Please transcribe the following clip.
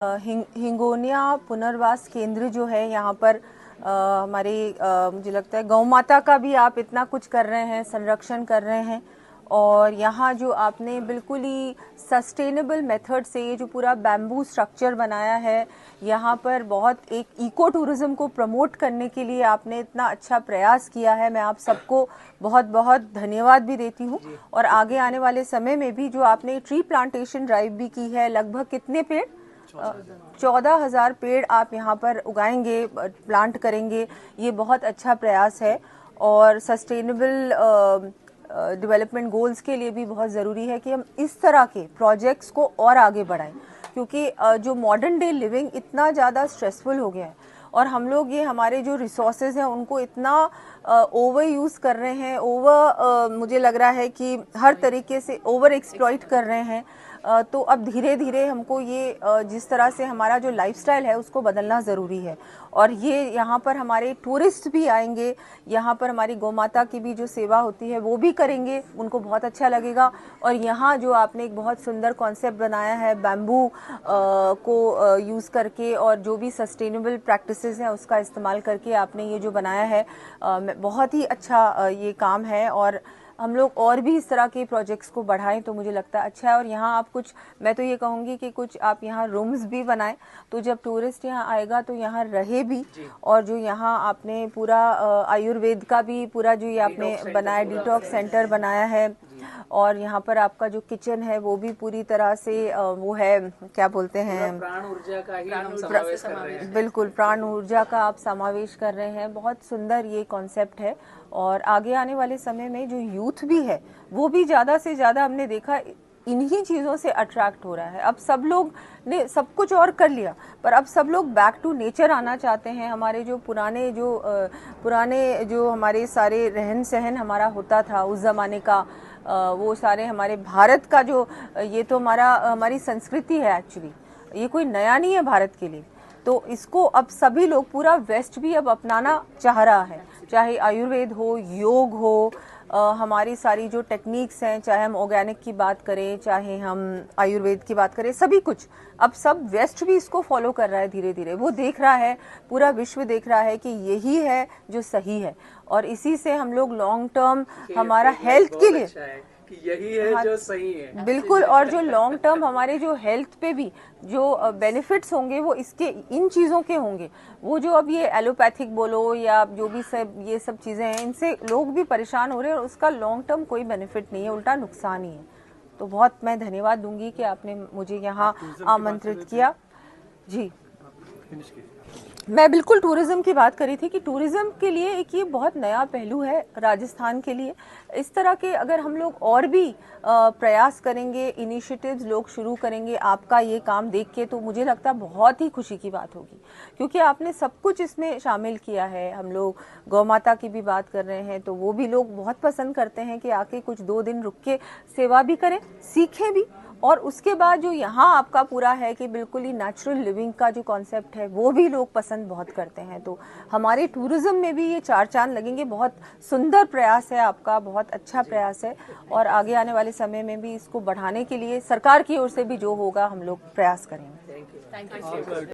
हिंगोनिया पुनर्वास केंद्र जो है यहाँ पर हमारे मुझे लगता है गौ माता का भी आप इतना कुछ कर रहे हैं, संरक्षण कर रहे हैं। और यहाँ जो आपने बिल्कुल ही सस्टेनेबल मेथड से ये जो पूरा बैम्बू स्ट्रक्चर बनाया है, यहाँ पर बहुत एक इको टूरिज्म को प्रमोट करने के लिए आपने इतना अच्छा प्रयास किया है। मैं आप सबको बहुत बहुत धन्यवाद भी देती हूँ। और आगे आने वाले समय में भी जो आपने ट्री प्लांटेशन ड्राइव भी की है, लगभग कितने पेड़ 14,000 पेड़ आप यहाँ पर उगाएंगे, प्लांट करेंगे, ये बहुत अच्छा प्रयास है। और सस्टेनेबल डेवलपमेंट गोल्स के लिए भी बहुत ज़रूरी है कि हम इस तरह के प्रोजेक्ट्स को और आगे बढ़ाएं, क्योंकि जो मॉडर्न डे लिविंग इतना ज़्यादा स्ट्रेसफुल हो गया है और हम लोग ये हमारे जो रिसोर्सेज हैं उनको इतना ओवर यूज़ कर रहे हैं, मुझे लग रहा है कि हर तरीके से ओवर एक्सप्लॉइट कर रहे हैं। तो अब धीरे धीरे हमको ये जिस तरह से हमारा जो लाइफस्टाइल है उसको बदलना ज़रूरी है। और ये यहाँ पर हमारे टूरिस्ट भी आएंगे, यहाँ पर हमारी गौ माता की भी जो सेवा होती है वो भी करेंगे, उनको बहुत अच्छा लगेगा। और यहाँ जो आपने एक बहुत सुंदर कॉन्सेप्ट बनाया है बैम्बू को यूज़ करके और जो भी सस्टेनेबल प्रैक्टिसेस हैं उसका इस्तेमाल करके आपने ये जो बनाया है, बहुत ही अच्छा ये काम है। और हम लोग और भी इस तरह के प्रोजेक्ट्स को बढ़ाएं तो मुझे लगता है अच्छा है। और यहाँ आप कुछ, मैं तो ये कहूँगी कि कुछ आप यहाँ रूम्स भी बनाएं, तो जब टूरिस्ट यहाँ आएगा तो यहाँ रहे भी। और जो यहाँ आपने पूरा आयुर्वेद का भी पूरा जो ये आपने बनाया, डिटॉक्स सेंटर बनाया है, और यहाँ पर आपका जो किचन है वो भी पूरी तरह से वो है, क्या बोलते हैं, प्राण ऊर्जा का ही हम समावेश कर रहे हैं। बिल्कुल प्राण ऊर्जा का आप समावेश कर रहे हैं। बहुत सुंदर ये कॉन्सेप्ट है। और आगे आने वाले समय में जो यूथ भी है वो भी ज़्यादा से ज़्यादा हमने देखा इन्हीं चीज़ों से अट्रैक्ट हो रहा है। अब सब लोग ने सब कुछ और कर लिया, पर अब सब लोग बैक टू नेचर आना चाहते हैं। हमारे जो पुराने जो हमारे सारे रहन सहन हमारा होता था उस ज़माने का, वो सारे हमारे भारत का जो ये तो हमारी संस्कृति है एक्चुअली, ये कोई नया नहीं है भारत के लिए। तो इसको अब सभी लोग, पूरा वेस्ट भी अब अपनाना चाह रहा है, चाहे आयुर्वेद हो, योग हो, हमारी सारी जो टेक्निक्स हैं, चाहे हम ऑर्गेनिक की बात करें, चाहे हम आयुर्वेद की बात करें, सभी कुछ अब सब वेस्ट भी इसको फॉलो कर रहा है धीरे धीरे। वो देख रहा है, पूरा विश्व देख रहा है कि यही है जो सही है। और इसी से हम लोग लॉन्ग टर्म हमारा हेल्थ के लिए कि यही है जो सही है, बिल्कुल। और जो लॉन्ग टर्म हमारे जो हेल्थ पे भी जो बेनिफिट्स होंगे वो इसके इन चीज़ों के होंगे। वो जो अब ये एलोपैथिक बोलो या जो भी सब ये सब चीज़ें हैं, इनसे लोग भी परेशान हो रहे हैं और उसका लॉन्ग टर्म कोई बेनिफिट नहीं है, उल्टा नुकसान ही है। तो बहुत मैं धन्यवाद दूंगी कि आपने मुझे यहाँ आमंत्रित किया। जी, मैं बिल्कुल टूरिज्म की बात करी थी कि टूरिज्म के लिए एक ये बहुत नया पहलू है राजस्थान के लिए। इस तरह के अगर हम लोग और भी प्रयास करेंगे, इनिशिएटिव्स लोग शुरू करेंगे आपका ये काम देख के, तो मुझे लगता है बहुत ही खुशी की बात होगी, क्योंकि आपने सब कुछ इसमें शामिल किया है। हम लोग गौ माता की भी बात कर रहे हैं तो वो भी लोग बहुत पसंद करते हैं कि आके कुछ 2 दिन रुक के सेवा भी करें, सीखें भी। और उसके बाद जो यहाँ आपका पूरा है कि बिल्कुल ही नेचुरल लिविंग का जो कॉन्सेप्ट है वो भी लोग पसंद बहुत करते हैं। तो हमारे टूरिज्म में भी ये 4 चांद लगेंगे। बहुत सुंदर प्रयास है आपका, बहुत अच्छा प्रयास है। और आगे आने वाले समय में भी इसको बढ़ाने के लिए सरकार की ओर से भी जो होगा हम लोग प्रयास करेंगे। Thank you.